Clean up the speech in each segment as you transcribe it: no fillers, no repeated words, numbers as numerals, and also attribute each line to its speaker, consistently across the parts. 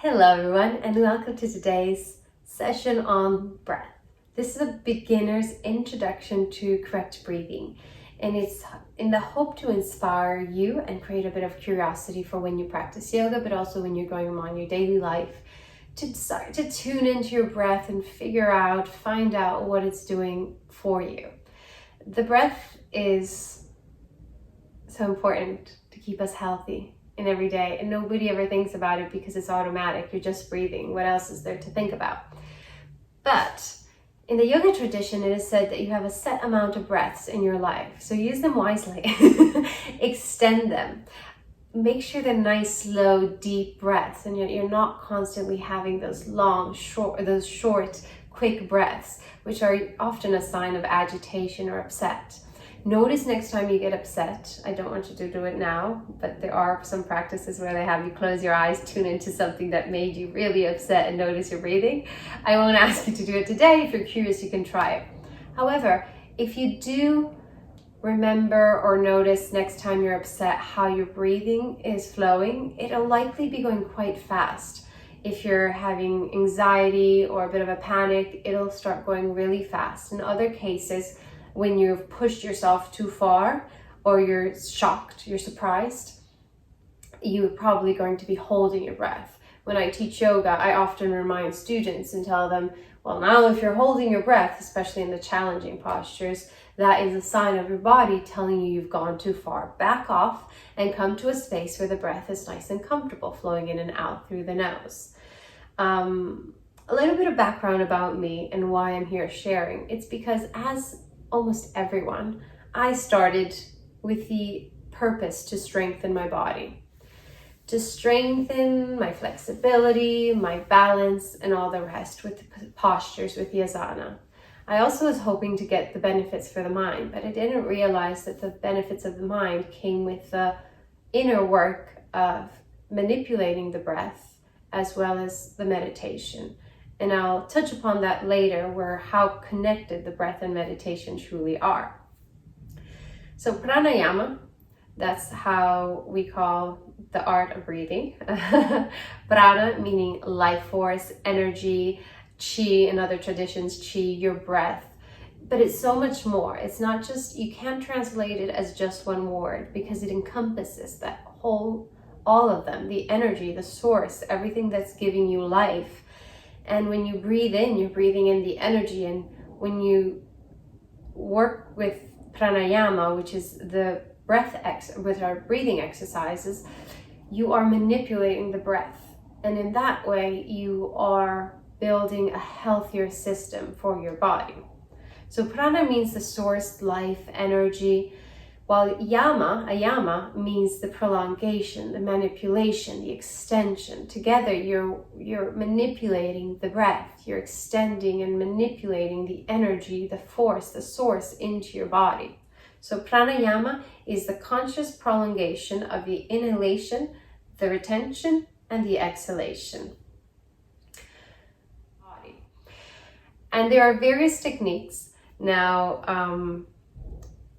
Speaker 1: Hello everyone, and welcome to today's session on breath. This is a beginner's introduction to correct breathing, and it's in the hope to inspire you and create a bit of curiosity for when you practice yoga, but also when you're going on your daily life, to start to tune into your breath and find out what it's doing for you. The breath is so important to keep us healthy in every day, and nobody ever thinks about it because it's automatic. You're just breathing. What else is there to think about? But in the yoga tradition, it is said that you have a set amount of breaths in your life, so use them wisely. Extend them. Make sure they're nice, slow, deep breaths, and you're not constantly having those short, quick breaths, which are often a sign of agitation or upset. Notice next time you get upset. I don't want you to do it now, but there are some practices where they have you close your eyes, tune into something that made you really upset, and notice your breathing. I won't ask you to do it today. If you're curious, you can try it. However, if you do remember or notice next time you're upset how your breathing is flowing, it'll likely be going quite fast. If you're having anxiety or a bit of a panic, it'll start going really fast. In other cases, when you've pushed yourself too far or you're shocked, you're surprised, you're probably going to be holding your breath. When I teach yoga, I often remind students and tell them, well, now if you're holding your breath, especially in the challenging postures, that is a sign of your body telling you you've gone too far. Back off and come to a space where the breath is nice and comfortable, flowing in and out through the nose. A little bit of background about me and why I'm here sharing. It's because as almost everyone, I started with the purpose to strengthen my body, to strengthen my flexibility, my balance, and all the rest with the postures, with the asana. I also was hoping to get the benefits for the mind, but I didn't realize that the benefits of the mind came with the inner work of manipulating the breath as well as the meditation. And I'll touch upon that later, where how connected the breath and meditation truly are. So pranayama, that's how we call the art of breathing. Prana meaning life force, energy, chi in other traditions, chi, your breath. But it's so much more. It's not just, you can't translate it as just one word, because it encompasses that whole, all of them, the energy, the source, everything that's giving you life. And when you breathe in, you're breathing in the energy. And when you work with pranayama, which is the with our breathing exercises, you are manipulating the breath. And in that way, you are building a healthier system for your body. So prana means the source, life, energy, while ayama means the prolongation, the manipulation, the extension. Together, you're manipulating the breath. You're extending and manipulating the energy, the force, the source into your body. So pranayama is the conscious prolongation of the inhalation, the retention, and the exhalation. And there are various techniques. Now,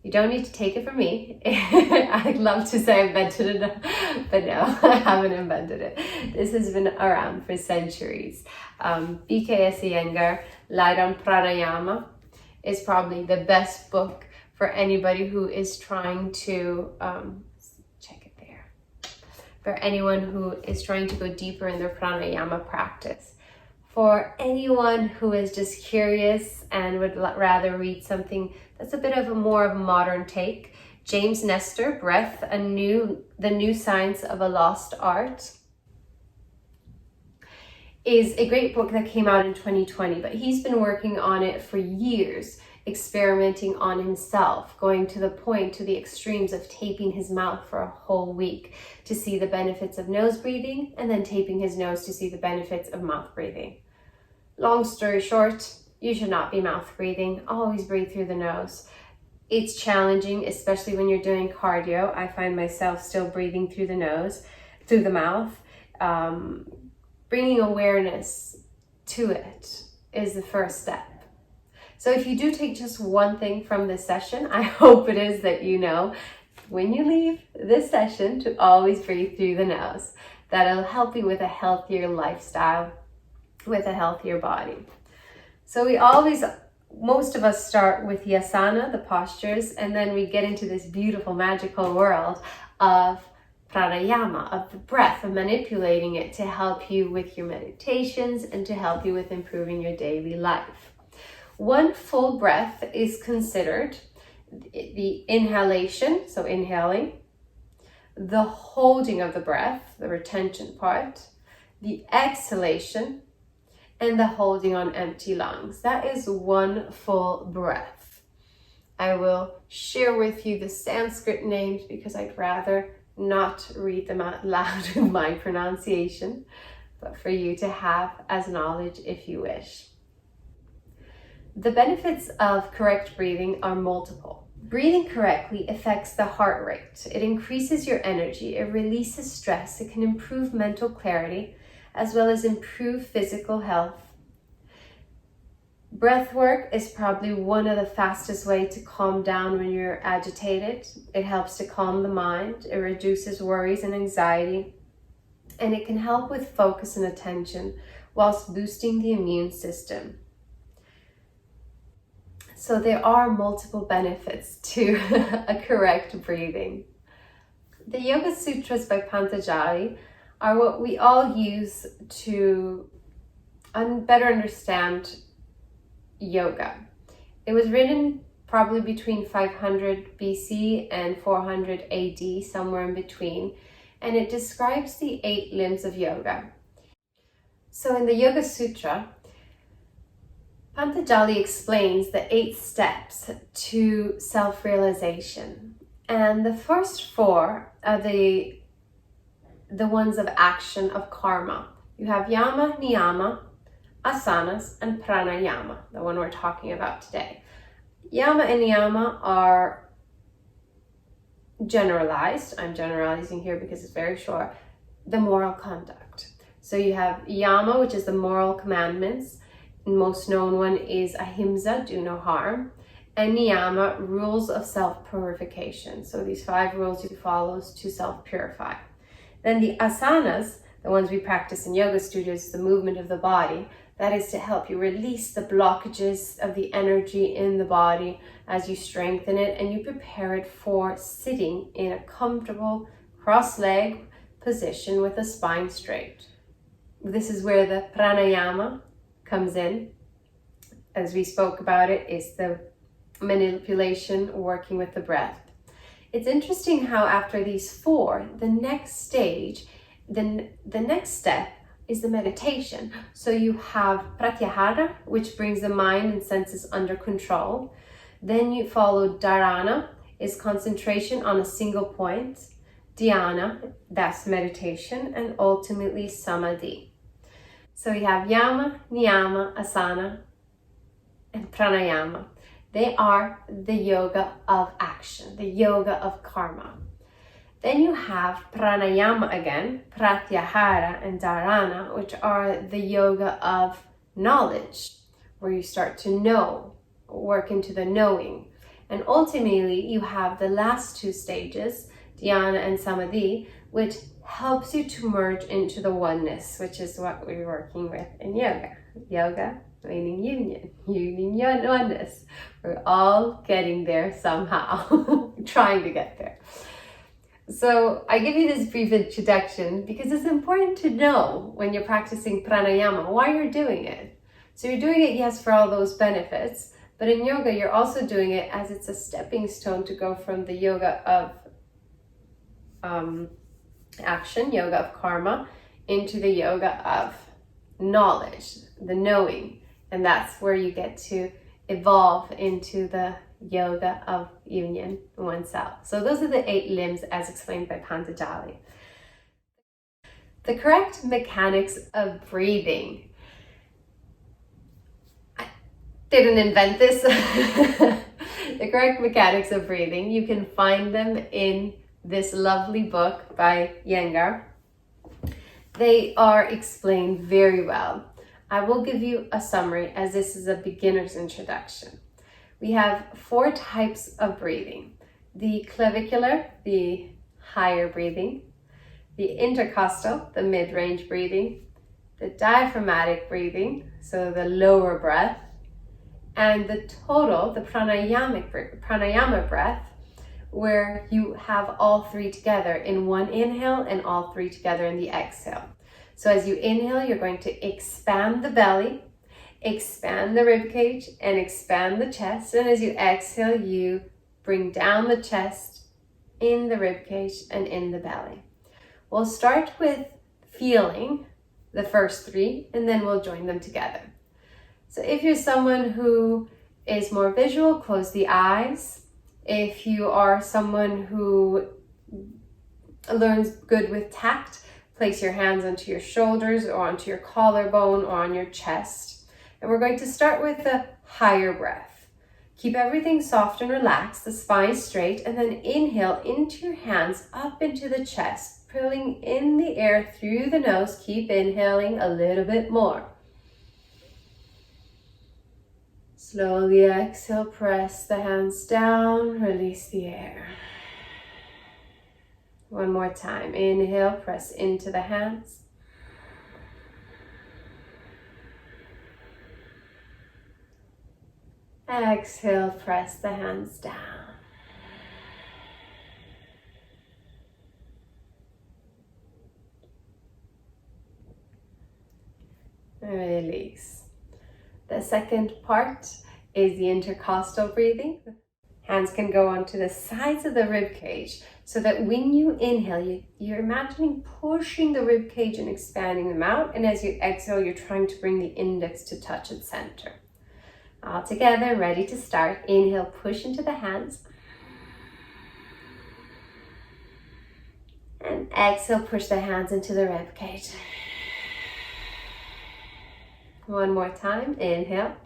Speaker 1: you don't need to take it from me. I'd love to say I invented it, but no, I haven't invented it. This has been around for centuries. B.K.S. Light on Pranayama is probably the best book for anybody who is trying to, for anyone who is trying to go deeper in their pranayama practice. For anyone who is just curious and would rather read something that's a bit of a more of a modern take, James-nestor, Breath, the New Science of a Lost Art, is a great book that came out in 2020, but he's been working on it for years, experimenting on himself, going to the extremes of taping his mouth for a whole week to see the benefits of nose breathing, and then taping his nose to see the benefits of mouth breathing. Long story short, you should not be mouth breathing. Always breathe through the nose. It's challenging, especially when you're doing cardio. I find myself still breathing through the mouth. Bringing awareness to it is the first step. So if you do take just one thing from this session, I hope it is that you know when you leave this session to always breathe through the nose. that'll help you with a healthier lifestyle, with a healthier body. So most of us start with the asana, the postures, and then we get into this beautiful, magical world of pranayama, of the breath, of manipulating it to help you with your meditations and to help you with improving your daily life. One full breath is considered the inhalation, so inhaling, the holding of the breath, the retention part, the exhalation, and the holding on empty lungs. That is one full breath. I will share with you the Sanskrit names because I'd rather not read them out loud with my pronunciation, but for you to have as knowledge if you wish. The benefits of correct breathing are multiple. Breathing correctly affects the heart rate. It increases your energy, it releases stress, it can improve mental clarity, as well as improve physical health. Breath work is probably one of the fastest ways to calm down when you're agitated. It helps to calm the mind, it reduces worries and anxiety, and it can help with focus and attention whilst boosting the immune system. So there are multiple benefits to a correct breathing. The Yoga Sutras by Pantajali are what we all use to better understand yoga. It was written probably between 500 BC and 400 AD, somewhere in between, and it describes the 8 limbs of yoga. So in the Yoga Sutra, Pantajali explains the 8 steps to self-realization, and the first 4 are the ones of action, of karma. You have yama, niyama, asanas, and pranayama, the one we're talking about today. Yama and niyama are generalized. I'm generalizing here because it's very short. The moral conduct. So you have yama, which is the moral commandments. The most known one is ahimsa, do no harm. And niyama, rules of self-purification. So these 5 rules you follow to self-purify. Then the asanas, the ones we practice in yoga studios, the movement of the body. That is to help you release the blockages of the energy in the body as you strengthen it and you prepare it for sitting in a comfortable cross-leg position with the spine straight. This is where the pranayama comes in. As we spoke about it, is the manipulation, working with the breath. It's interesting how after these 4, the next stage, the next step is the meditation. So you have pratyahara, which brings the mind and senses under control. Then you follow dharana, is concentration on a single point. Dhyana, that's meditation, and ultimately samadhi. So you have yama, niyama, asana, and pranayama. They are the yoga of action, the yoga of karma. Then you have pranayama again, pratyahara and dharana, which are the yoga of knowledge, where you start to know, work into the knowing. And ultimately, you have the last 2 stages, dhyana and samadhi, which helps you to merge into the oneness, which is what we're working with in yoga. Yoga meaning union, oneness. We're all getting there somehow, trying to get there. So I give you this brief introduction because it's important to know when you're practicing pranayama why you're doing it. So you're doing it, yes, for all those benefits, but in yoga you're also doing it as it's a stepping stone to go from the yoga of action, yoga of karma, into the yoga of knowledge, the knowing, and that's where you get to evolve into the yoga of union oneself. So those are the 8 limbs as explained by Pantajali. The correct mechanics of breathing. I didn't invent this. The correct mechanics of breathing, you can find them in this lovely book by Iyengar. They are explained very well. I will give you a summary as this is a beginner's introduction. We have 4 types of breathing. The clavicular, the higher breathing, the intercostal, the mid-range breathing, the diaphragmatic breathing, so the lower breath, and the total, the pranayama breath, where you have all three together in one inhale and all three together in the exhale. So as you inhale, you're going to expand the belly, expand the rib cage, and expand the chest. And as you exhale, you bring down the chest, in the rib cage, and in the belly. We'll start with feeling the first three, and then we'll join them together. So if you're someone who is more visual, close the eyes. If you are someone who learns good with tact, place your hands onto your shoulders or onto your collarbone or on your chest. And we're going to start with the higher breath. Keep everything soft and relaxed, the spine straight, and then inhale into your hands up into the chest, pulling in the air through the nose. Keep inhaling a little bit more. Slowly exhale, press the hands down, release the air. One more time. Inhale, press into the hands. Exhale, press the hands down. Release. The second part is the intercostal breathing. Hands can go onto the sides of the rib cage so that when you inhale, you're imagining pushing the rib cage and expanding them out. And as you exhale, you're trying to bring the index to touch its center. All together, ready to start. Inhale, push into the hands. And exhale, push the hands into the rib cage. One more time. Inhale.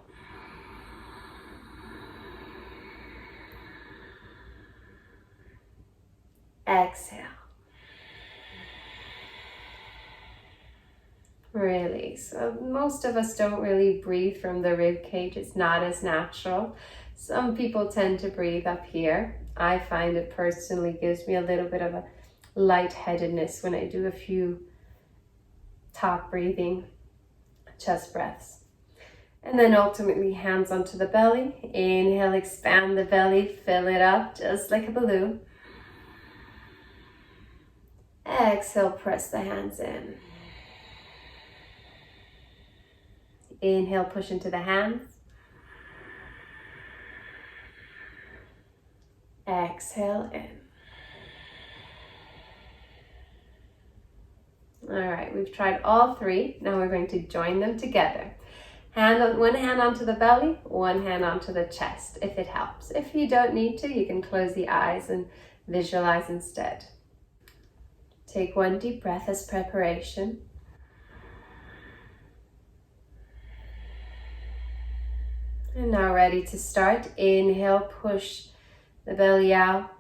Speaker 1: Exhale. Release. Most of us don't really breathe from the rib cage. It's not as natural. Some people tend to breathe up here. I find it personally gives me a little bit of a lightheadedness when I do a few top breathing chest breaths. And then ultimately hands onto the belly. Inhale, expand the belly, fill it up just like a balloon. Exhale, press the hands in. Inhale, push into the hands. Exhale in. All right, we've tried all three. Now we're going to join them together. One hand onto the belly, one hand onto the chest, if it helps. If you don't need to, you can close the eyes and visualize instead. Take one deep breath as preparation. And now ready to start. Inhale, push the belly out,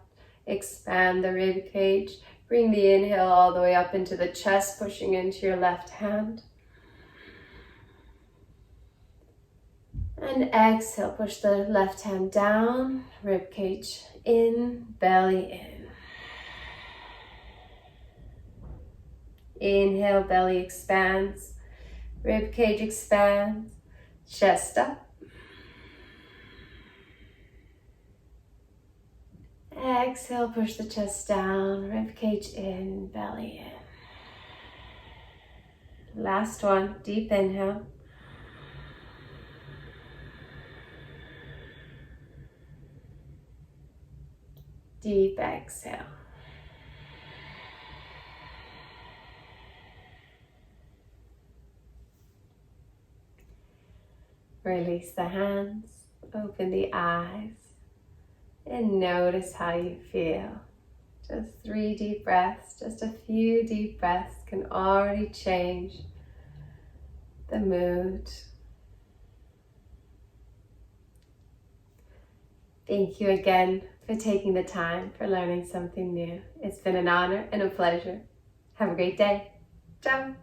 Speaker 1: expand the rib cage. Bring the inhale all the way up into the chest, pushing into your left hand. And exhale, push the left hand down, rib cage in, belly in. Inhale, belly expands, rib cage expands, chest up. Exhale, push the chest down, rib cage in, belly in. Last one, deep inhale. Deep exhale. Release the hands, open the eyes. And notice how you feel. Just 3 deep breaths, just a few deep breaths can already change the mood. Thank you again for taking the time for learning something new. It's been an honor and a pleasure. Have a great day. Ciao.